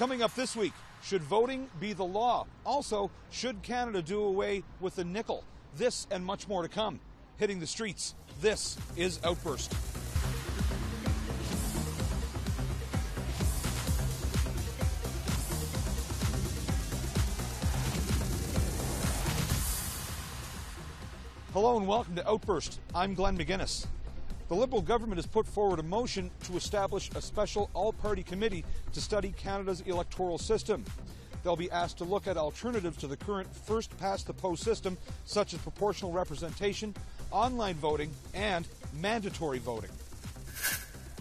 Coming up this week, should voting be the law? Also, should Canada do away with the nickel? This and much more to come. Hitting the streets, this is Outburst. Hello and welcome to Outburst. I'm Glenn McGuinness. The Liberal government has put forward a motion to establish a special all-party committee to study Canada's electoral system. They'll be asked to look at alternatives to the current first-past-the-post system, such as proportional representation, online voting, and mandatory voting.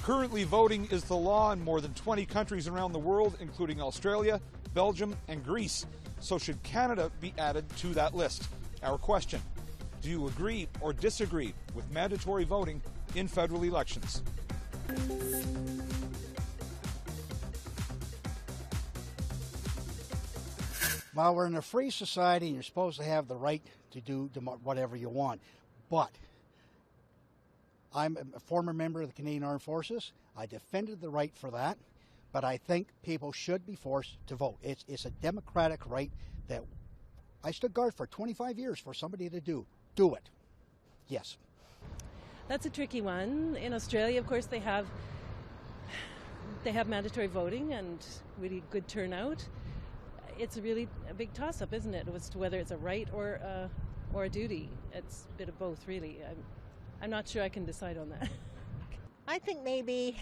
Currently, voting is the law in more than 20 countries around the world, including Australia, Belgium, and Greece. So should Canada be added to that list? Our question: do you agree or disagree with mandatory voting in federal elections? Well, we're in a free society and you're supposed to have the right to do whatever you want. But I'm a former member of the Canadian Armed Forces. I defended the right for that. But I think people should be forced to vote. It's a democratic right that I stood guard for 25 years for somebody to do. Do it. Yes. That's a tricky one. In Australia, of course, they have mandatory voting and really good turnout. It's really a big toss-up, isn't it, as to whether it's a right or a duty. It's a bit of both, really. I'm not sure I can decide on that. I think maybe,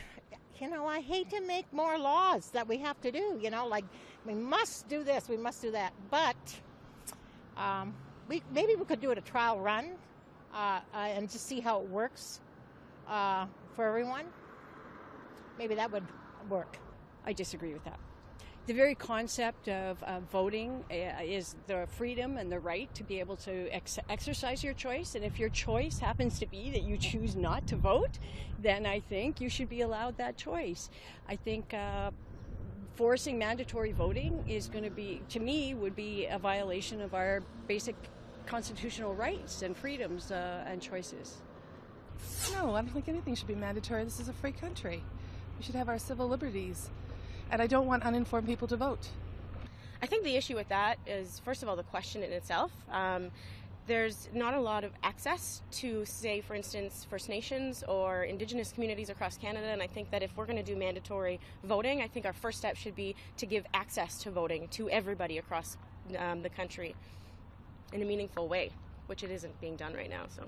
I hate to make more laws that we have to do, like we must do this, we must do that. But maybe we could do it a trial run and just see how it works for everyone. Maybe that would work. I disagree with that. The very concept of voting is the freedom and the right to be able to exercise your choice. And if your choice happens to be that you choose not to vote, then I think you should be allowed that choice. I think forcing mandatory voting is going to be, to me, would be a violation of our basic constitutional rights and freedoms and choices. No, I don't think anything should be mandatory. This is a free country. We should have our civil liberties. And I don't want uninformed people to vote. I think the issue with that is, first of all, the question in itself. There's not a lot of access to, say, for instance, First Nations or Indigenous communities across Canada, and I think that if we're going to do mandatory voting, I think our first step should be to give access to voting to everybody across the country in a meaningful way, which it isn't being done right now. So,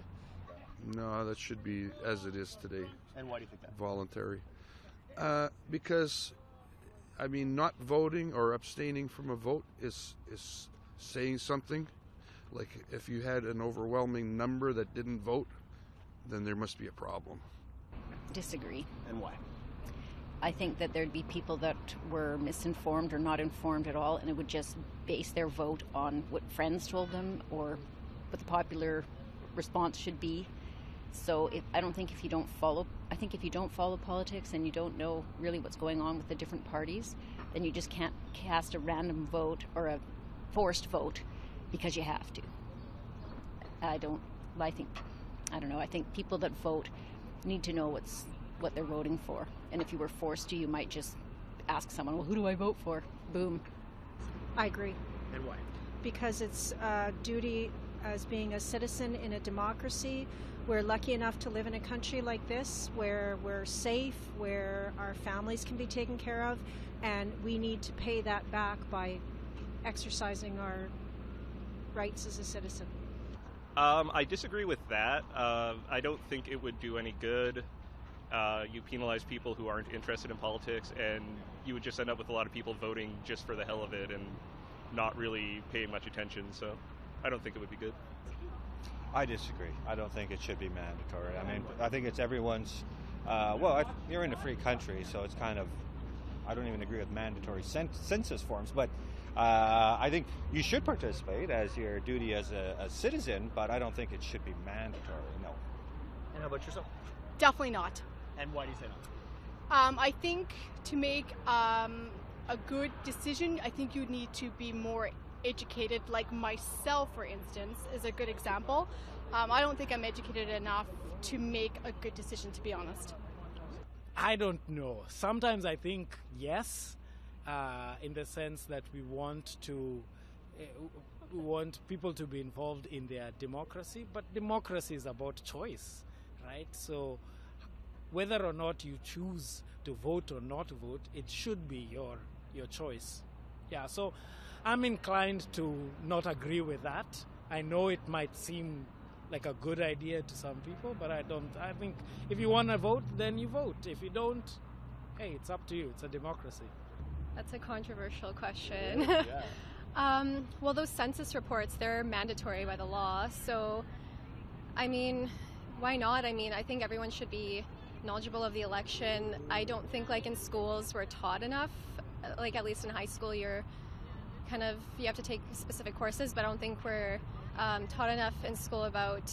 no, that should be as it is today. And why do you think that? Voluntary. Because not voting or abstaining from a vote is saying something. Like, if you had an overwhelming number that didn't vote, then there must be a problem. Disagree. And why? I think that there'd be people that were misinformed or not informed at all, and it would just base their vote on what friends told them or what the popular response should be. So I think if you don't follow politics and you don't know really what's going on with the different parties, then you just can't cast a random vote or a forced vote because you have to. I think people that vote need to know what they're voting for. And if you were forced to, you might just ask someone, well, who do I vote for? Boom. I agree. And why? Because it's a duty as being a citizen in a democracy. We're lucky enough to live in a country like this where we're safe, where our families can be taken care of, and we need to pay that back by exercising our rights as a citizen. I disagree with that. I don't think it would do any good. You penalize people who aren't interested in politics, and you would just end up with a lot of people voting just for the hell of it and not really paying much attention. So I don't think it would be good. I disagree. I don't think it should be mandatory. I think it's everyone's... you're in a free country, so it's kind of... I don't even agree with mandatory census forms, but I think you should participate as your duty as a citizen, but I don't think it should be mandatory, no. And how about yourself? Definitely not. And why do you say not? I think to make a good decision, I think you need to be more educated. Like myself, for instance, is a good example. I don't think I'm educated enough to make a good decision, to be honest. I don't know. Sometimes I think yes, in the sense that we want people to be involved in their democracy, but democracy is about choice, right? So whether or not you choose to vote or not vote, it should be your choice. Yeah, so I'm inclined to not agree with that. I know it might seem like a good idea to some people, but I don't. I think if you want to vote, then you vote. If you don't, hey, it's up to you. It's a democracy. That's a controversial question. Yeah. Well, those census reports, they're mandatory by the law. So, I mean, why not? I mean, I think everyone should be knowledgeable of the election. I don't think like in schools we're taught enough. Like at least in high school, you have to take specific courses, but I don't think we're taught enough in school about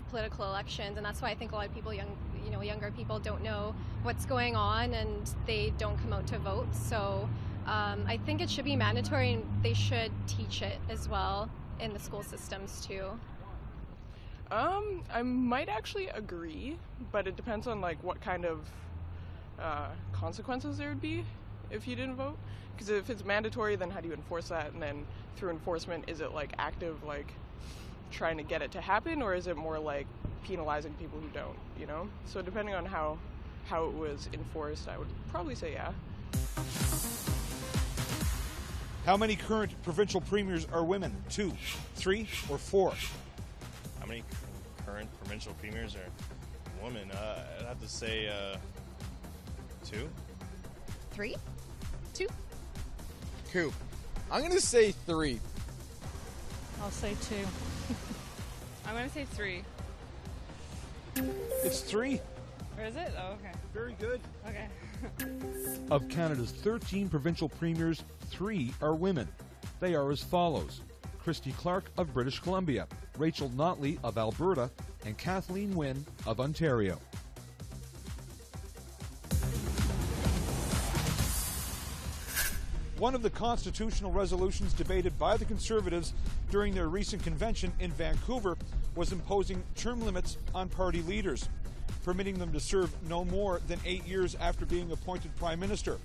political elections, and that's why I think a lot of people, younger people, don't know what's going on, and they don't come out to vote. So I think it should be mandatory, and they should teach it as well in the school systems too. I might actually agree, but it depends on like what kind of consequences there would be if you didn't vote. Because if it's mandatory, then how do you enforce that? And then through enforcement, is it like active, like trying to get it to happen, or is it more like penalizing people who don't, you know? So depending on how it was enforced, I would probably say yeah. How many current provincial premiers are women? 2, 3, or 4? How many current provincial premiers are women? I'd have to say 2. 3? 2? Coop. I'm going to say 3. I'll say 2. I'm going to say 3. It's 3. Or is it? Oh, okay. Very good. Okay. Of Canada's 13 provincial premiers, 3 are women. They are as follows: Christy Clark of British Columbia, Rachel Notley of Alberta, and Kathleen Wynne of Ontario. One of the constitutional resolutions debated by the Conservatives during their recent convention in Vancouver was imposing term limits on party leaders, permitting them to serve no more than 8 years after being appointed Prime Minister.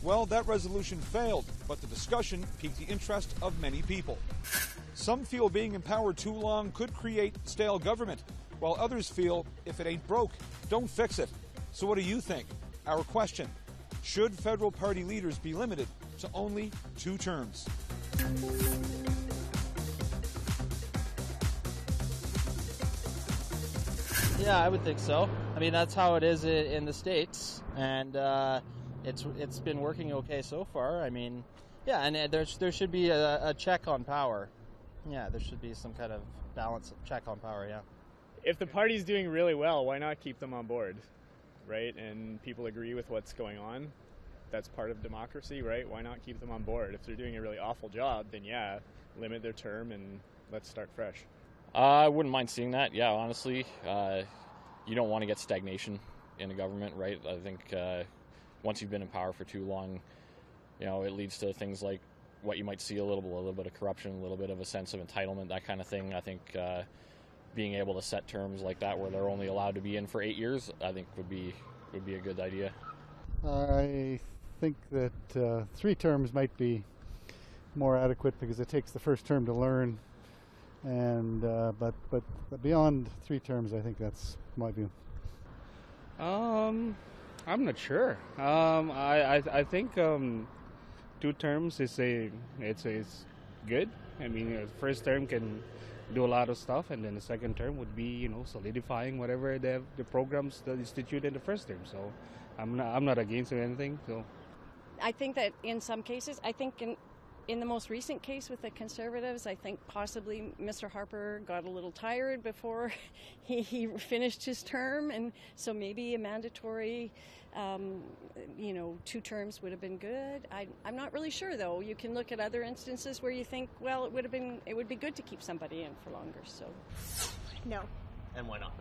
Well, that resolution failed, but the discussion piqued the interest of many people. Some feel being empowered too long could create stale government, while others feel if it ain't broke, don't fix it. So what do you think? Our question: should federal party leaders be limited to only 2 terms? Yeah, I would think so. I mean, that's how it is in the States, and it's been working okay so far. I mean, yeah, and there should be a check on power. Yeah, there should be some kind of balance check on power, yeah. If the party's doing really well, why not keep them on board, right? And people agree with what's going on. That's part of democracy, right? Why not keep them on board? If they're doing a really awful job, then yeah, limit their term and let's start fresh. I wouldn't mind seeing that, yeah, honestly. You don't want to get stagnation in the government, right? I think once you've been in power for too long, you know, it leads to things like what you might see a little bit of corruption, a little bit of a sense of entitlement, that kind of thing. I think being able to set terms like that where they're only allowed to be in for 8 years, I think would be a good idea. I think that 3 terms might be more adequate because it takes the first term to learn, and but beyond 3 terms, I think that's my view. I'm not sure. I think 2 terms is good. I mean, the first term can do a lot of stuff, and then the second term would be, you know, solidifying whatever the programs that institute in the first term. So I'm not against anything. So I think that in some cases, I think in the most recent case with the Conservatives, I think possibly Mr. Harper got a little tired before he finished his term, and so maybe a mandatory 2 terms would have been good. I'm not really sure, though. You can look at other instances where you think, well, it would be good to keep somebody in for longer. So No. And why not?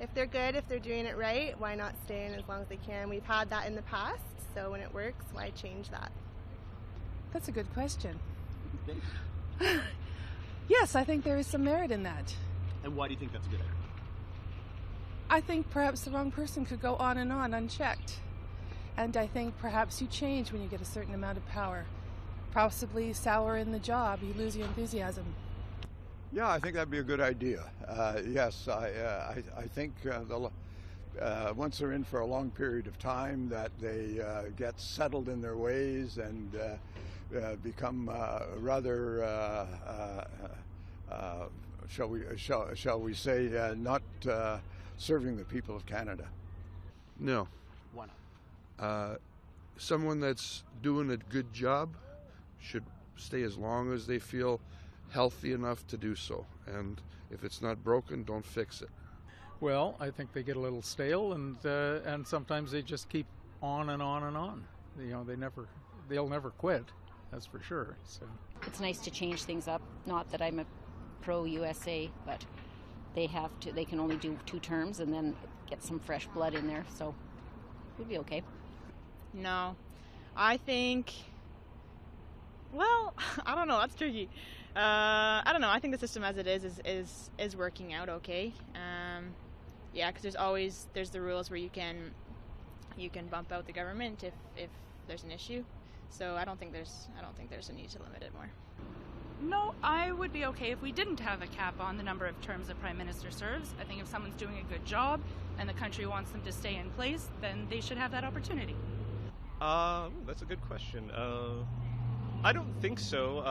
If they're good, if they're doing it right, why not stay in as long as they can? We've had that in the past, so when it works, why change that? That's a good question. Yes, I think there is some merit in that. And why do you think that's a good idea? I think perhaps the wrong person could go on and on unchecked. And I think perhaps you change when you get a certain amount of power. Possibly sour in the job, you lose your enthusiasm. Yeah, I think that'd be a good idea. Yes, I think once they're in for a long period of time, that they get settled in their ways and become rather, shall we say, not serving the people of Canada. No. Why not? Someone that's doing a good job should stay as long as they feel healthy enough to do so. And if it's not broken, don't fix it. Well, I think they get a little stale, and sometimes they just keep on and on and on. You know, they'll never quit. That's for sure. So it's nice to change things up. Not that I'm a pro-USA, but they can only do 2 terms and then get some fresh blood in there. So we'll be okay. No, I think. Well, I don't know. That's tricky. I don't know. I think the system as it is working out okay. Yeah, because there's the rules where you can bump out the government if there's an issue. So I don't think there's a need to limit it more. No, I would be okay if we didn't have a cap on the number of terms a prime minister serves. I think if someone's doing a good job and the country wants them to stay in place, then they should have that opportunity. That's a good question. I don't think so.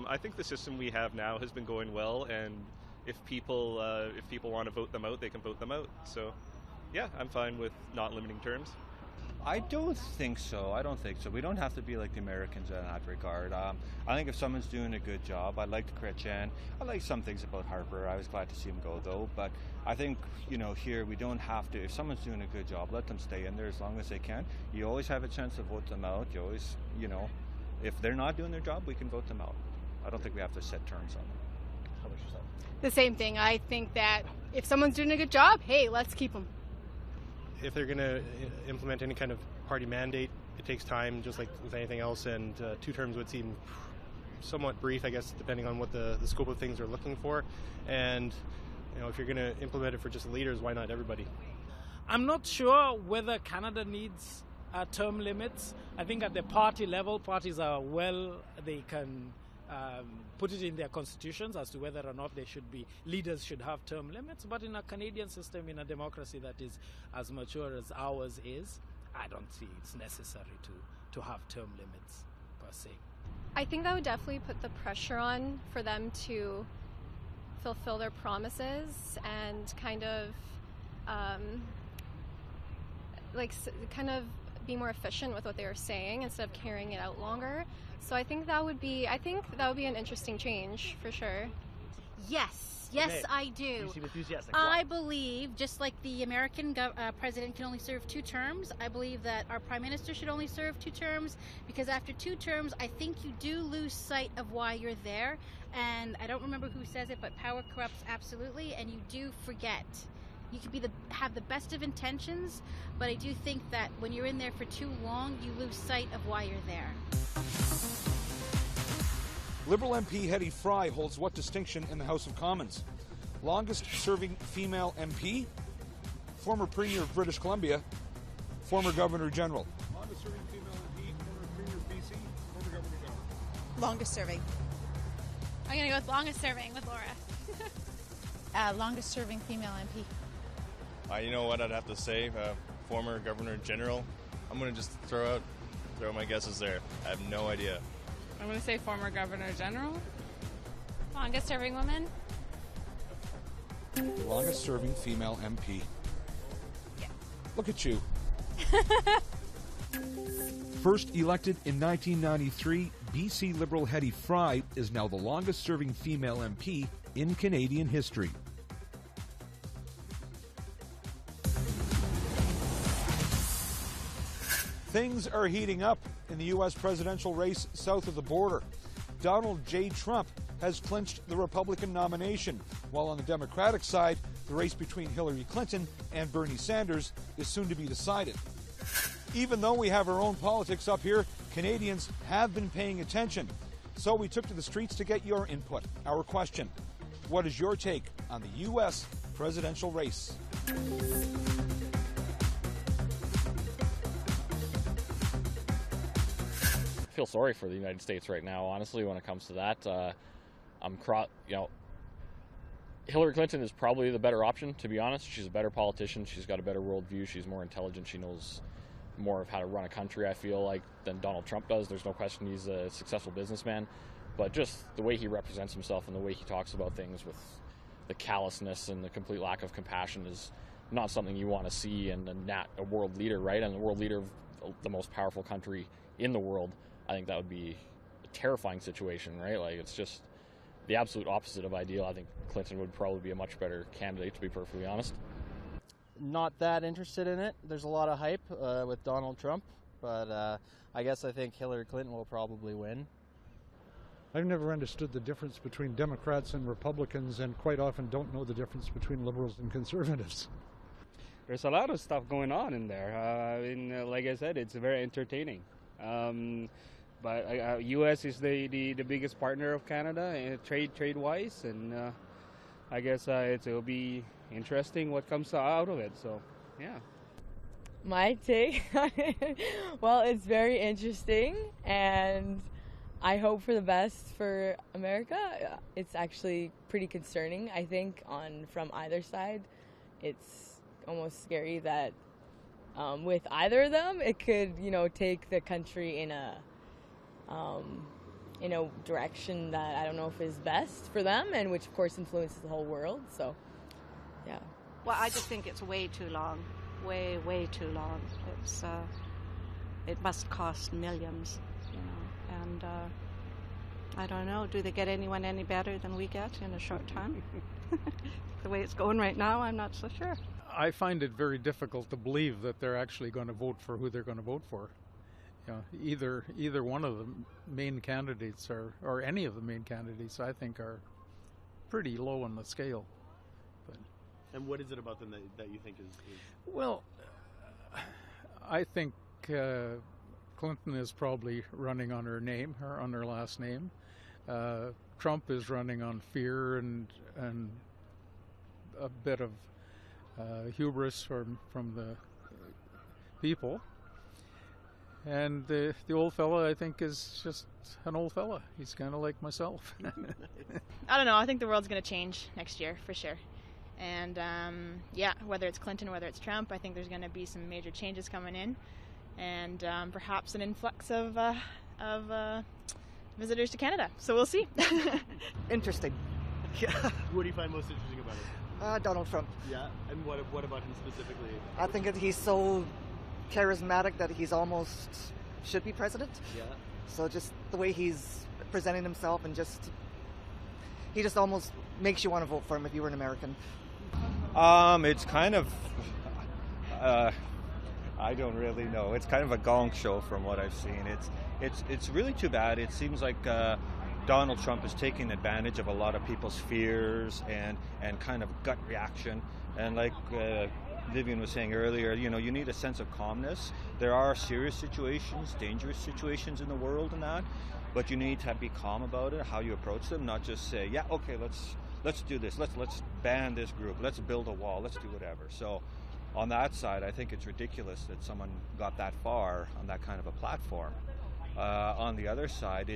I think the system we have now has been going well, and if people want to vote them out, they can vote them out. So, yeah, I'm fine with not limiting terms. I don't think so. We don't have to be like the Americans in that regard. I think if someone's doing a good job, I liked Chrétien. I like some things about Harper. I was glad to see him go, though. But I think, here we don't have to. If someone's doing a good job, let them stay in there as long as they can. You always have a chance to vote them out. You always, if they're not doing their job, we can vote them out. I don't think we have to set terms on them. How about yourself? The same thing. I think that if someone's doing a good job, hey, let's keep them. If they're going to implement any kind of party mandate, it takes time, just like with anything else, and 2 terms would seem somewhat brief, I guess, depending on what the scope of things they're looking for. And, if you're going to implement it for just leaders, why not everybody? I'm not sure whether Canada needs term limits. I think at the party level, parties are they can put it in their constitutions as to whether or not leaders should have term limits. But in a Canadian system, in a democracy that is as mature as ours is, I don't see it's necessary to have term limits per se. I think that would definitely put the pressure on for them to fulfill their promises and kind of be more efficient with what they were saying instead of carrying it out longer. So I think that would be an interesting change for sure. Yes, Okay. I do. You seem enthusiastic. I Why? believe, just like the American president can only serve 2 terms, I believe that our prime minister should only serve 2 terms, because after 2 terms, I think you do lose sight of why you're there. And I don't remember who says it, but power corrupts absolutely, and you do forget. You could have the best of intentions, but I do think that when you're in there for too long, you lose sight of why you're there. Liberal MP Hetty Fry holds what distinction in the House of Commons? Longest-serving female MP? Former Premier of British Columbia? Former Governor-General? Longest-serving female MP, former Premier of BC, former Governor-General. Longest serving. I'm going to go with longest serving with Laura. Longest serving female MP. You know what I'd have to say? Former Governor General. I'm going to just throw my guesses there. I have no idea. I'm going to say former Governor General. Longest serving woman. Longest serving female MP. Yeah. Look at you. First elected in 1993, BC Liberal Hetty Fry is now the longest serving female MP in Canadian history. Things are heating up in the U.S. presidential race south of the border. Donald J. Trump has clinched the Republican nomination, while on the Democratic side, the race between Hillary Clinton and Bernie Sanders is soon to be decided. Even though we have our own politics up here, Canadians have been paying attention. So we took to the streets to get your input. Our question: what is your take on the U.S. presidential race? feel sorry for the United States right now, honestly, when it comes to that. Hillary Clinton is probably the better option, to be honest. She's a better politician. She's got a better worldview. She's more intelligent. She knows more of how to run a country, I feel like, than Donald Trump does. There's no question he's a successful businessman. But just the way he represents himself and the way he talks about things with the callousness and the complete lack of compassion is not something you want to see in a world leader, right? And the world leader of the most powerful country in the world. I think that would be a terrifying situation, right? Like, it's just the absolute opposite of ideal. I think Clinton would probably be a much better candidate, to be perfectly honest. Not that interested in it. There's a lot of hype with Donald Trump, but I think Hillary Clinton will probably win. I've never understood the difference between Democrats and Republicans, and quite often don't know the difference between liberals and conservatives. There's a lot of stuff going on in there. Like I said, it's very entertaining. But U.S. is the biggest partner of Canada trade-wise, and I guess it'll be interesting what comes out of it. So, yeah. My take, well, it's very interesting, and I hope for the best for America. It's actually pretty concerning, I think, from either side. It's almost scary that with either of them, it could, take the country in a direction that I don't know if is best for them, and which of course influences the whole world. So, yeah. Well, I just think it's way too long, way too long. It must cost millions, and I don't know. Do they get anyone any better than we get in a short time? The way it's going right now, I'm not so sure. I find it very difficult to believe that they're actually going to vote for who they're going to vote for. Either one of the main candidates or any of the main candidates, I think, are pretty low on the scale. But, and what is it about them that you think is... Well, I think Clinton is probably running on her name, or on her last name. Trump is running on fear and a bit of hubris from the people. And the old fella, I think, is just an old fella. He's kind of like myself. I don't know. I think the world's going to change next year, for sure. And, whether it's Clinton, whether it's Trump, I think there's going to be some major changes coming in. And perhaps an influx of visitors to Canada. So we'll see. Interesting. What do you find most interesting about it? Donald Trump. Yeah, and what about him specifically? I think that he's so charismatic that he's almost should be president. Yeah. So just the way he's presenting himself, and he just almost makes you want to vote for him if you were an American. It's kind of I don't really know. It's kind of a gong show from what I've seen. It's really too bad. It seems like Donald Trump is taking advantage of a lot of people's fears and kind of gut reaction. And like Vivian was saying earlier, you need a sense of calmness. There are serious situations, dangerous situations in the world and that, but you need to be calm about it, how you approach them, not just say, yeah, okay, let's do this. Let's ban this group. Let's build a wall. Let's do whatever. So on that side, I think it's ridiculous that someone got that far on that kind of a platform. On the other side,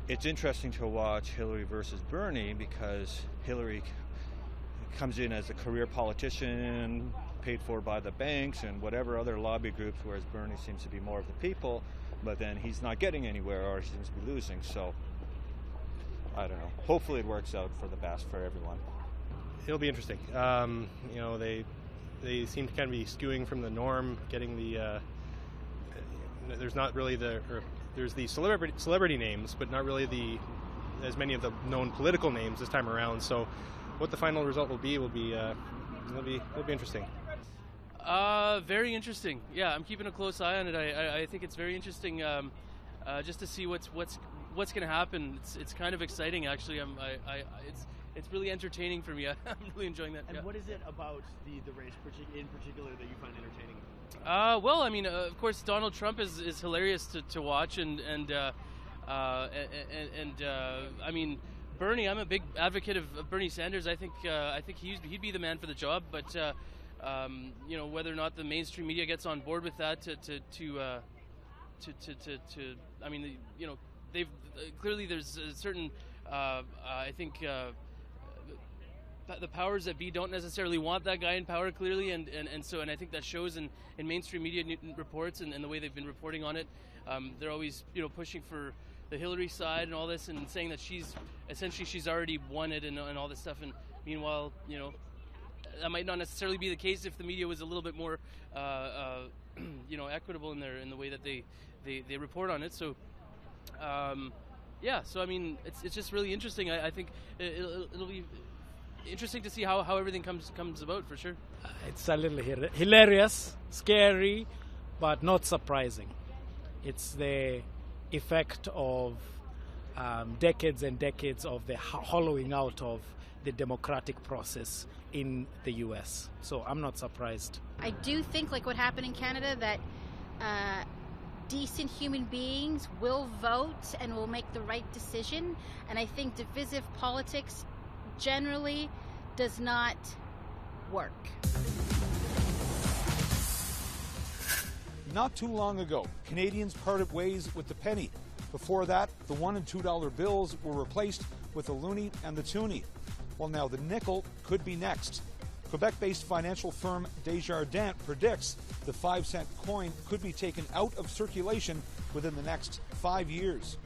it's interesting to watch Hillary versus Bernie, because Hillary comes in as a career politician, paid for by the banks and whatever other lobby groups, whereas Bernie seems to be more of the people, but then he's not getting anywhere, or he seems to be losing. So I don't know. Hopefully it works out for the best for everyone. It'll be interesting. They seem to kind of be skewing from the norm, getting the there's not really there's the celebrity names, but not really as many of the known political names this time around. So what the final result will be it'll be interesting. Very interesting. Yeah, I'm keeping a close eye on it. I think it's very interesting just to see what's going to happen. It's kind of exciting, actually. It's really entertaining for me. I'm really enjoying that. And what is it about the race in particular that you find entertaining? Well, I mean, of course, Donald Trump is hilarious to watch, and I mean, Bernie. I'm a big advocate of Bernie Sanders. I think he'd be the man for the job. But whether or not the mainstream media gets on board with that to I mean, you know, they've clearly there's a certain I think the powers that be don't necessarily want that guy in power clearly, and I think that shows in mainstream media reports and the way they've been reporting on it. They're always, you know, pushing for the Hillary side and all this, and saying that she's already won it and all this stuff. And meanwhile, you know, that might not necessarily be the case if the media was a little bit more you know, equitable in the way that they report on it. So yeah, so I mean, it's just really interesting. I think it'll be interesting to see how everything comes about, for sure. It's a little hilarious, scary, but not surprising. It's the effect of decades and decades of the hollowing out of the democratic process in the U.S. So I'm not surprised. I do think, like what happened in Canada, that decent human beings will vote and will make the right decision. And I think divisive politics generally does not work. Not too long ago, Canadians parted ways with the penny. Before that, the $1 and $2 bills were replaced with the loonie and the toonie. Well, now the nickel could be next. Quebec-based financial firm Desjardins predicts the 5-cent coin could be taken out of circulation within the next 5 years.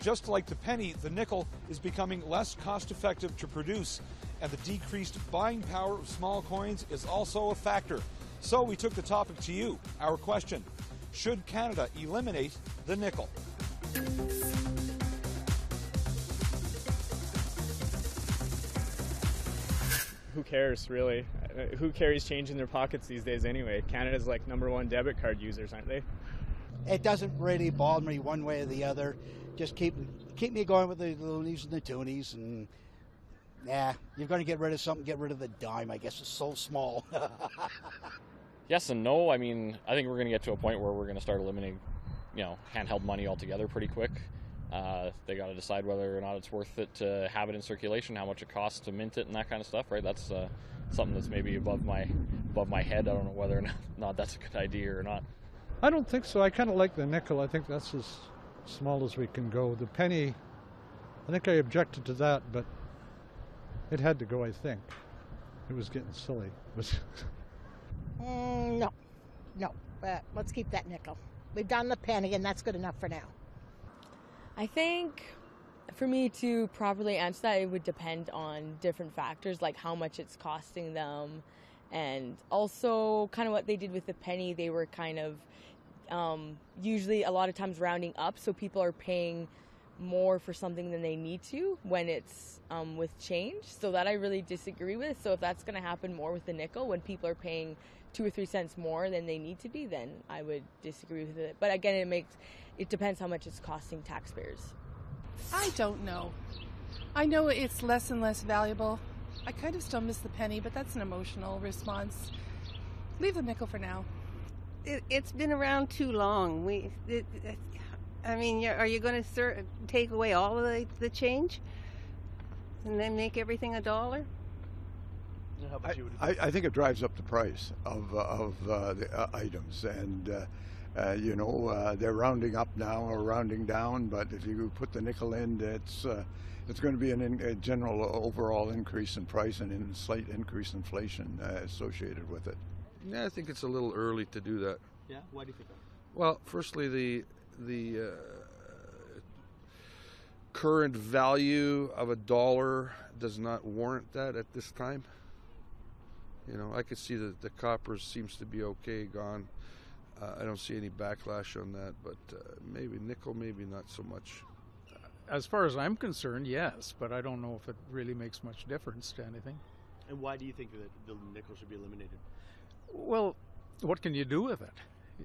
Just like the penny, the nickel is becoming less cost-effective to produce, and the decreased buying power of small coins is also a factor. So we took the topic to you. Our question: should Canada eliminate the nickel? Who cares, really? Who carries change in their pockets these days anyway? Canada's like #1 debit card users, aren't they? It doesn't really bother me one way or the other. Just keep me going with the loonies and the toonies, and you're going to get rid of something, get rid of the dime. I guess it's so small. Yes and no. I mean, I think we're going to get to a point where we're going to start eliminating, you know, handheld money altogether pretty quick. They got to decide whether or not it's worth it to have it in circulation, how much it costs to mint it, and that kind of stuff. Right? That's something that's maybe above my head. I don't know whether or not that's a good idea or not. I don't think so. I kind of like the nickel. I think that's as small as we can go. The penny, I think I objected to that, but it had to go, I think. It was getting silly. No. Let's keep that nickel. We've done the penny, and that's good enough for now. I think for me to properly answer that, it would depend on different factors, like how much it's costing them, and also kind of what they did with the penny. They were kind of usually a lot of times rounding up, so people are paying more for something than they need to when it's with change. So that I really disagree with. So if that's going to happen more with the nickel, when people are paying 2 or 3 cents more than they need to be, then I would disagree with it. But again, it depends how much it's costing taxpayers. I don't know. I know it's less and less valuable. I kind of still miss the penny, but that's an emotional response. Leave the nickel for now. It's been around too long. I mean, are you going to take away all of the change and then make everything $1? How about you? I think it drives up the price of the items, and they're rounding up now or rounding down. But if you put the nickel in, it's going to be a general overall increase in price and a slight increase in inflation associated with it. Yeah, I think it's a little early to do that. Yeah, why do you think that? Well, firstly, the current value of $1 does not warrant that at this time. You know, I could see that the copper seems to be okay, gone. I don't see any backlash on that, but maybe nickel, maybe not so much. As far as I'm concerned, yes, but I don't know if it really makes much difference to anything. And why do you think that the nickel should be eliminated? Well, what can you do with it?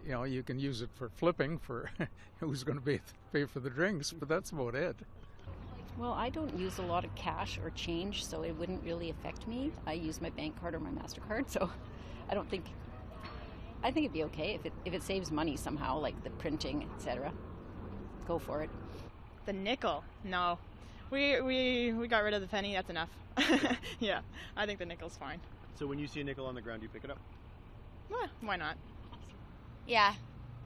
You know, you can use it for flipping for who's going to pay for the drinks, but that's about it. Well, I don't use a lot of cash or change, so it wouldn't really affect me. I use my bank card or my MasterCard, so I think it'd be okay if it saves money somehow, like the printing, etc. Go for it. The nickel? No. We got rid of the penny, that's enough. Yeah, I think the nickel's fine. So when you see a nickel on the ground, do you pick it up? Well, why not? Yeah,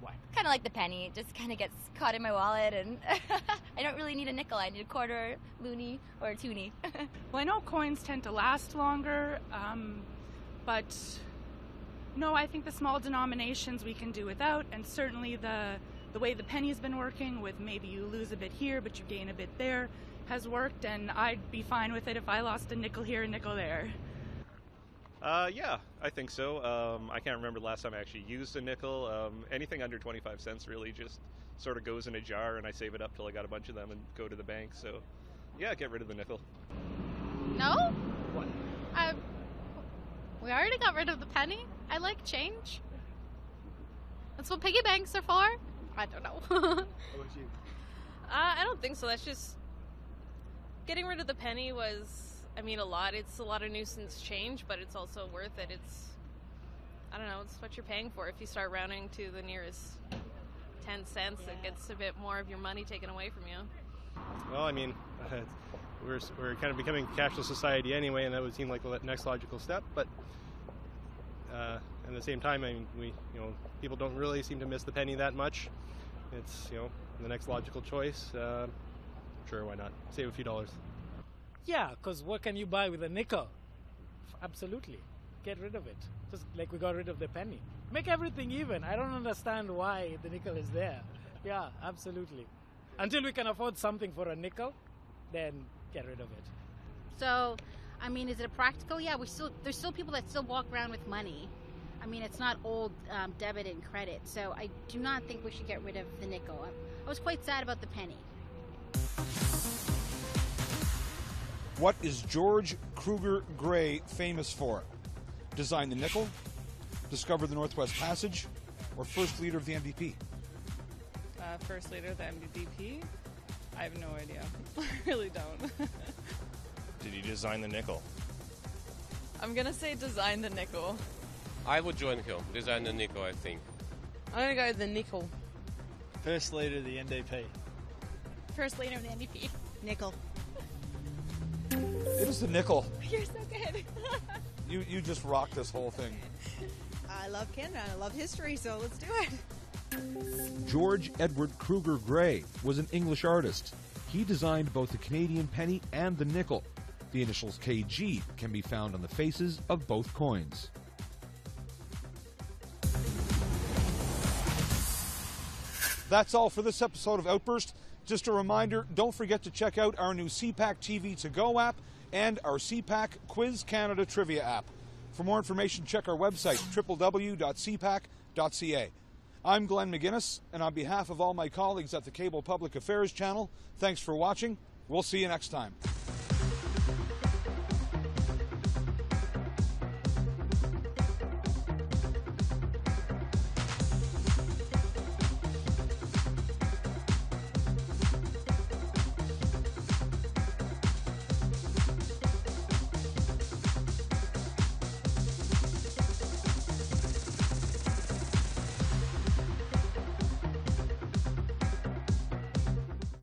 Why? Kind of like the penny. It just kind of gets caught in my wallet, and I don't really need a nickel. I need a quarter, loonie, or a toonie. Well, I know coins tend to last longer, but no, I think the small denominations we can do without, and certainly the way the penny's been working with maybe you lose a bit here, but you gain a bit there, has worked, and I'd be fine with it if I lost a nickel here, a nickel there. Yeah, I think so. I can't remember the last time I actually used a nickel. Anything under 25 cents really just sort of goes in a jar, and I save it up till I got a bunch of them and go to the bank. So, yeah, get rid of the nickel. No? What? We already got rid of the penny. I like change. That's what piggy banks are for. I don't know. How about you? I don't think so. That's just getting rid of the penny was, I mean, a lot. It's a lot of nuisance change, but it's also worth it. I don't know, it's what you're paying for. If you start rounding to the nearest 10 cents, it gets a bit more of your money taken away from you. Well, I mean, we're kind of becoming a cashless society anyway, and that would seem like the next logical step. But at the same time, I mean, people don't really seem to miss the penny that much. It's the next logical choice. Sure, why not? Save a few dollars. Yeah, because what can you buy with a nickel? Absolutely. Get rid of it. Just like we got rid of the penny. Make everything even. I don't understand why the nickel is there. Yeah, absolutely. Until we can afford something for a nickel, then get rid of it. So, I mean, is it practical? Yeah, there's still people that still walk around with money. I mean, it's not old debit and credit. So I do not think we should get rid of the nickel. I was quite sad about the penny. What is George Kruger Gray famous for? Design the nickel, discover the Northwest Passage, or first leader of the NDP? First leader of the MVP? I have no idea. I really don't. Did he design the nickel? I'm going to say design the nickel. I would join him. Design the nickel, I think. I'm going to go with the nickel. First leader of the NDP. First leader of the NDP. Nickel. It is the nickel. You're so good. You just rock this whole thing. I love Canada. I love history, so let's do it. George Edward Kruger Gray was an English artist. He designed both the Canadian penny and the nickel. The initials KG can be found on the faces of both coins. That's all for this episode of Outburst. Just a reminder, don't forget to check out our new CPAC TV To Go app and our CPAC Quiz Canada Trivia app. For more information, check our website, www.cpac.ca. I'm Glenn McGuinness, and on behalf of all my colleagues at the Cable Public Affairs Channel, thanks for watching. We'll see you next time.